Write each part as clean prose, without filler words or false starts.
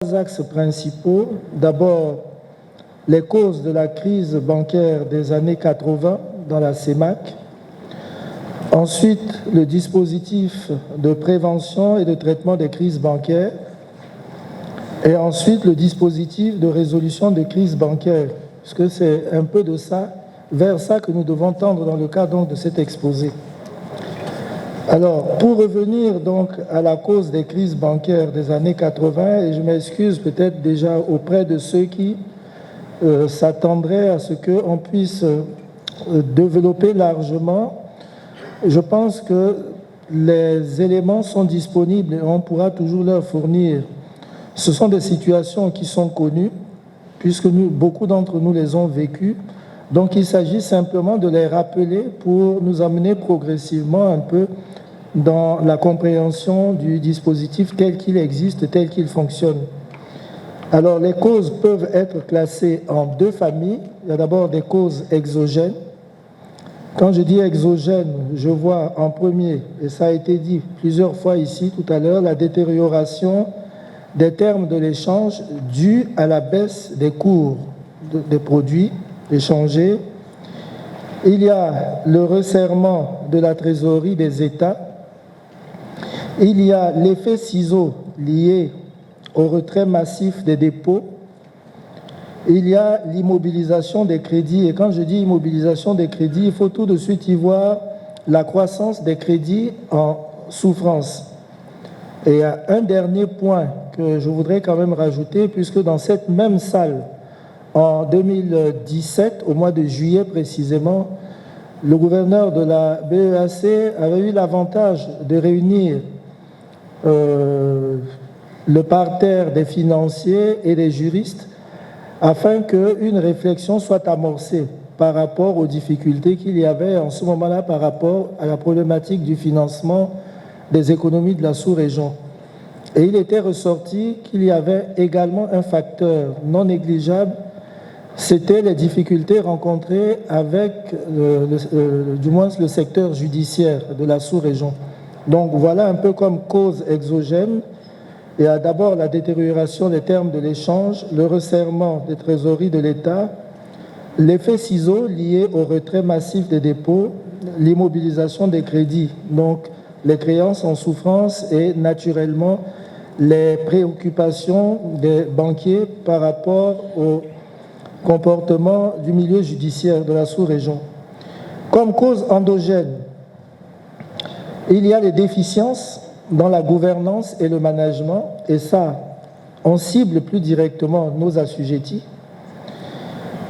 trois axes principaux. D'abord, les causes de la crise bancaire des années 80 dans la CEMAC. Ensuite, le dispositif de prévention et de traitement des crises bancaires. Et ensuite, le dispositif de résolution des crises bancaires, puisque c'est un peu de ça, vers ça que nous devons tendre dans le cadre donc de cet exposé. Alors, pour revenir donc à la cause des crises bancaires des années 80, et je m'excuse peut-être déjà auprès de ceux qui s'attendraient à ce qu'on puisse développer largement, je pense que les éléments sont disponibles et on pourra toujours leur fournir. Ce sont des situations qui sont connues, puisque beaucoup d'entre nous les ont vécues. Donc il s'agit simplement de les rappeler pour nous amener progressivement un peu dans la compréhension du dispositif tel qu'il existe, tel qu'il fonctionne. Alors les causes peuvent être classées en deux familles. Il y a d'abord des causes exogènes. Quand je dis exogène, je vois en premier, et ça a été dit plusieurs fois ici tout à l'heure, la détérioration des termes de l'échange due à la baisse des cours des produits échangés. Il y a le resserrement de la trésorerie des États. Il y a l'effet ciseau lié au retrait massif des dépôts. Il y a l'immobilisation des crédits. Et quand je dis immobilisation des crédits, il faut tout de suite y voir la croissance des crédits en souffrance. Et il y a un dernier point que je voudrais quand même rajouter, puisque dans cette même salle, en 2017, au mois de juillet précisément, le gouverneur de la BEAC avait eu l'avantage de réunir le parterre des financiers et des juristes afin qu'une réflexion soit amorcée par rapport aux difficultés qu'il y avait en ce moment-là par rapport à la problématique du financement des économies de la sous-région. Et il était ressorti qu'il y avait également un facteur non négligeable, c'était les difficultés rencontrées avec du moins le secteur judiciaire de la sous-région. Donc voilà un peu comme cause exogène. Il y a d'abord la détérioration des termes de l'échange, le resserrement des trésoreries de l'État, l'effet ciseau lié au retrait massif des dépôts, l'immobilisation des crédits, donc les créances en souffrance et naturellement les préoccupations des banquiers par rapport au comportement du milieu judiciaire de la sous-région. Comme cause endogène, il y a les déficiences dans la gouvernance et le management, et ça, on cible plus directement nos assujettis.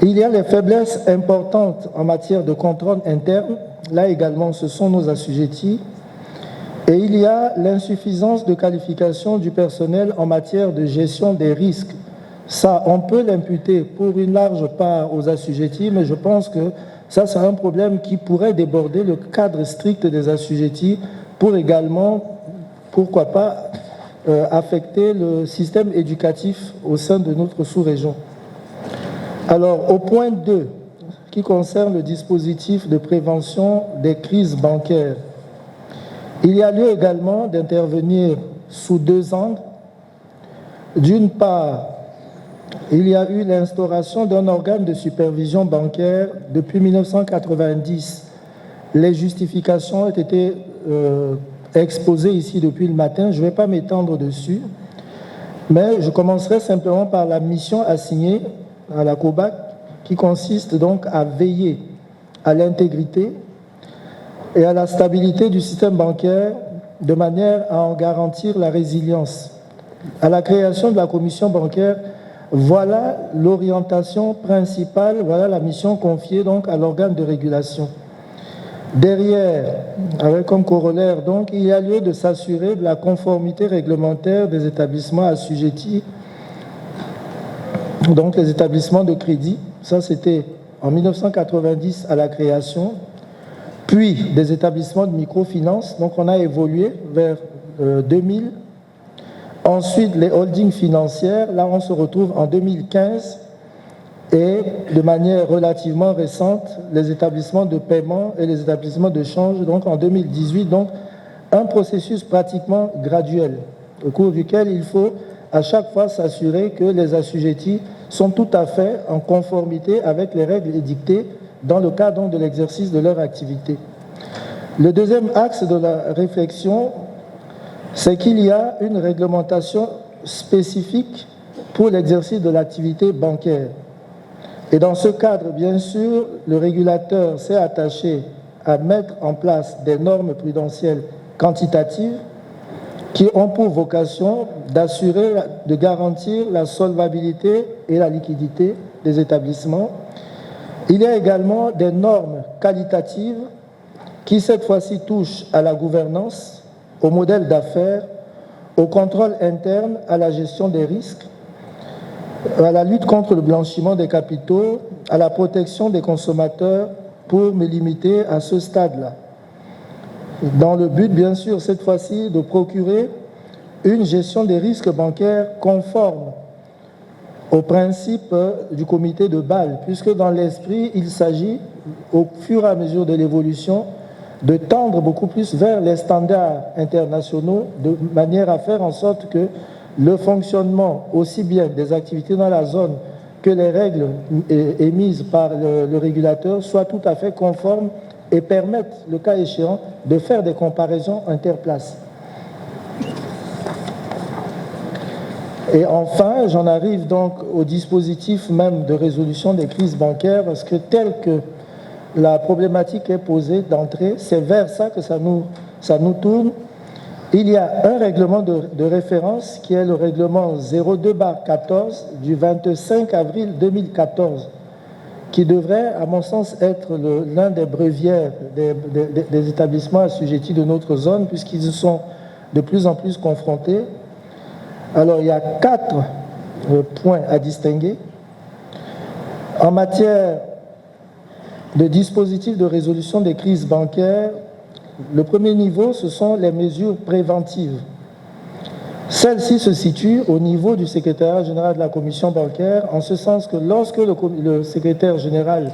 Il y a les faiblesses importantes en matière de contrôle interne, là également ce sont nos assujettis. Et il y a l'insuffisance de qualification du personnel en matière de gestion des risques. Ça, on peut l'imputer pour une large part aux assujettis, mais je pense que ça, c'est un problème qui pourrait déborder le cadre strict des assujettis pour également, pourquoi pas, affecter le système éducatif au sein de notre sous-région. Alors, au point 2, qui concerne le dispositif de prévention des crises bancaires, il y a lieu également d'intervenir sous deux angles. D'une part, il y a eu l'instauration d'un organe de supervision bancaire depuis 1990. Les justifications ont été exposées ici depuis le matin. Je ne vais pas m'étendre dessus, mais je commencerai simplement par la mission assignée à la COBAC, qui consiste donc à veiller à l'intégrité et à la stabilité du système bancaire de manière à en garantir la résilience. À la création de la commission bancaire, voilà l'orientation principale, voilà la mission confiée donc à l'organe de régulation. Derrière, avec comme corollaire donc, il y a lieu de s'assurer de la conformité réglementaire des établissements assujettis, donc les établissements de crédit. Ça, c'était en 1990 à la création, puis des établissements de microfinance. Donc, on a évolué vers 2000. Ensuite, les holdings financières. Là, on se retrouve en 2015. Et de manière relativement récente, les établissements de paiement et les établissements de change, donc en 2018. Donc, un processus pratiquement graduel, au cours duquel il faut à chaque fois s'assurer que les assujettis sont tout à fait en conformité avec les règles édictées dans le cadre donc de l'exercice de leur activité. Le deuxième axe de la réflexion, c'est qu'il y a une réglementation spécifique pour l'exercice de l'activité bancaire. Et dans ce cadre, bien sûr, le régulateur s'est attaché à mettre en place des normes prudentielles quantitatives qui ont pour vocation d'assurer, de garantir la solvabilité et la liquidité des établissements. Il y a également des normes qualitatives qui, cette fois-ci, touchent à la gouvernance, au modèle d'affaires, au contrôle interne, à la gestion des risques, à la lutte contre le blanchiment des capitaux, à la protection des consommateurs, pour me limiter à ce stade-là. Dans le but, bien sûr, cette fois-ci, de procurer une gestion des risques bancaires conforme au principe du comité de Bâle, puisque dans l'esprit, il s'agit, au fur et à mesure de l'évolution, de tendre beaucoup plus vers les standards internationaux, de manière à faire en sorte que le fonctionnement aussi bien des activités dans la zone que les règles émises par le régulateur soient tout à fait conformes et permettent, le cas échéant, de faire des comparaisons interplaces. Et enfin, j'en arrive donc au dispositif même de résolution des crises bancaires, parce que tel que la problématique est posée d'entrée, c'est vers ça que ça nous tourne. Il y a un règlement de référence qui est le règlement 02/14 du 25 avril 2014, qui devrait, à mon sens, être l'un des breviaires des établissements assujettis de notre zone, puisqu'ils sont de plus en plus confrontés. Alors, il y a 4 points à distinguer. En matière de dispositifs de résolution des crises bancaires, le premier niveau, ce sont les mesures préventives. Celles-ci se situent au niveau du secrétariat général de la commission bancaire, en ce sens que lorsque le secrétaire général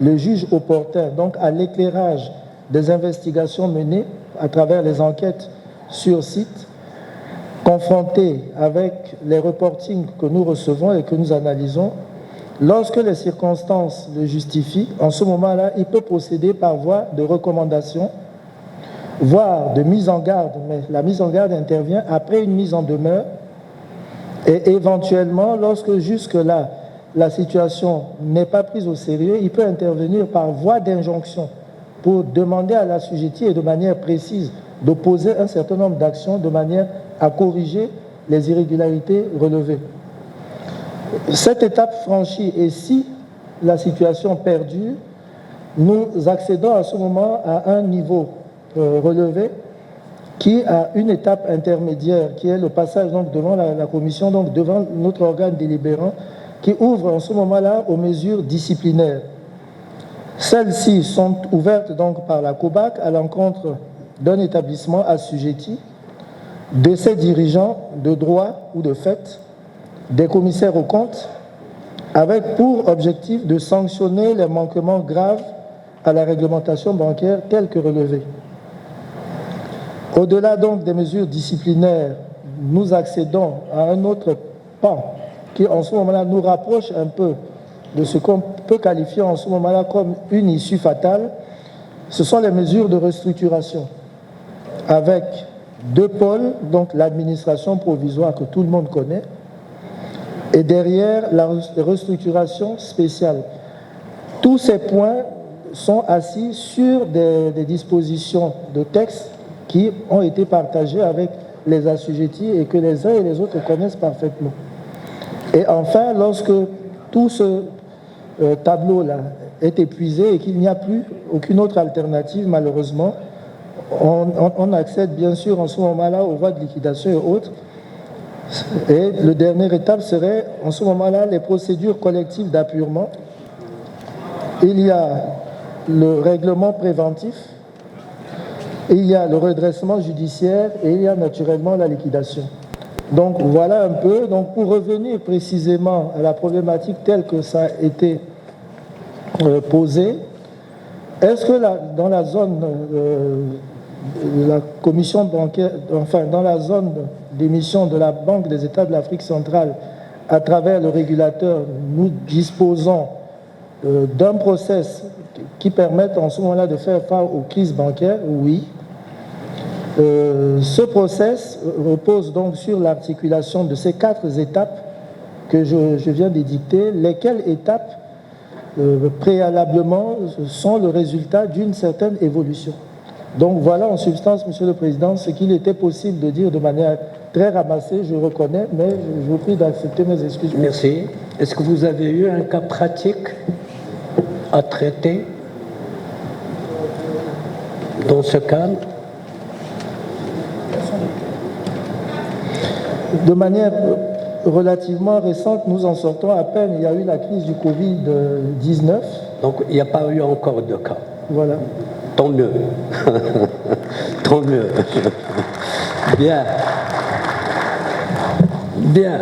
le juge opportun, donc à l'éclairage des investigations menées à travers les enquêtes sur site, confronté avec les reportings que nous recevons et que nous analysons, lorsque les circonstances le justifient, en ce moment-là, il peut procéder par voie de recommandation, voire de mise en garde, mais la mise en garde intervient après une mise en demeure, et éventuellement, lorsque jusque-là, la situation n'est pas prise au sérieux, il peut intervenir par voie d'injonction pour demander à l'assujetti et de manière précise de poser un certain nombre d'actions de manière à corriger les irrégularités relevées. Cette étape franchie, et si la situation perdure, nous accédons à ce moment à un niveau relevé qui a une étape intermédiaire, qui est le passage donc devant la commission, donc devant notre organe délibérant, qui ouvre en ce moment-là aux mesures disciplinaires. Celles-ci sont ouvertes donc par la COBAC à l'encontre d'un établissement assujetti, de ses dirigeants de droit ou de fait, des commissaires aux comptes, avec pour objectif de sanctionner les manquements graves à la réglementation bancaire telle que relevée. Au-delà donc des mesures disciplinaires, nous accédons à un autre pan qui en ce moment-là nous rapproche un peu de ce qu'on peut qualifier en ce moment-là comme une issue fatale. Ce sont les mesures de restructuration avec 2 pôles, donc l'administration provisoire que tout le monde connaît, et derrière la restructuration spéciale. Tous ces points sont assis sur des dispositions de texte qui ont été partagées avec les assujettis et que les uns et les autres connaissent parfaitement. Et enfin, lorsque tout ce tableau-là est épuisé et qu'il n'y a plus aucune autre alternative, malheureusement, on accède bien sûr en ce moment-là aux voies de liquidation et autres. Et la dernière étape serait en ce moment-là les procédures collectives d'appurement. Il y a le règlement préventif, il y a le redressement judiciaire et il y a naturellement la liquidation. Donc voilà un peu. Donc pour revenir précisément à la problématique telle que ça a été posé, est-ce que dans la zone la commission bancaire, enfin dans la zone d'émission de la Banque des États de l'Afrique centrale, à travers le régulateur, nous disposons d'un process qui permette en ce moment-là de faire face aux crises bancaires, oui. Ce process repose donc sur l'articulation de ces 4 étapes que je viens d'édicter, lesquelles étapes préalablement sont le résultat d'une certaine évolution. Donc voilà en substance, Monsieur le Président, ce qu'il était possible de dire de manière très ramassée, je reconnais, mais je vous prie d'accepter mes excuses. Merci. Est-ce que vous avez eu un cas pratique à traiter dans ce cadre? De manière relativement récente, nous en sortons à peine. Il y a eu la crise du Covid-19. Donc il n'y a pas eu encore de cas. Voilà. Tant mieux. Tant mieux. Bien. Bien.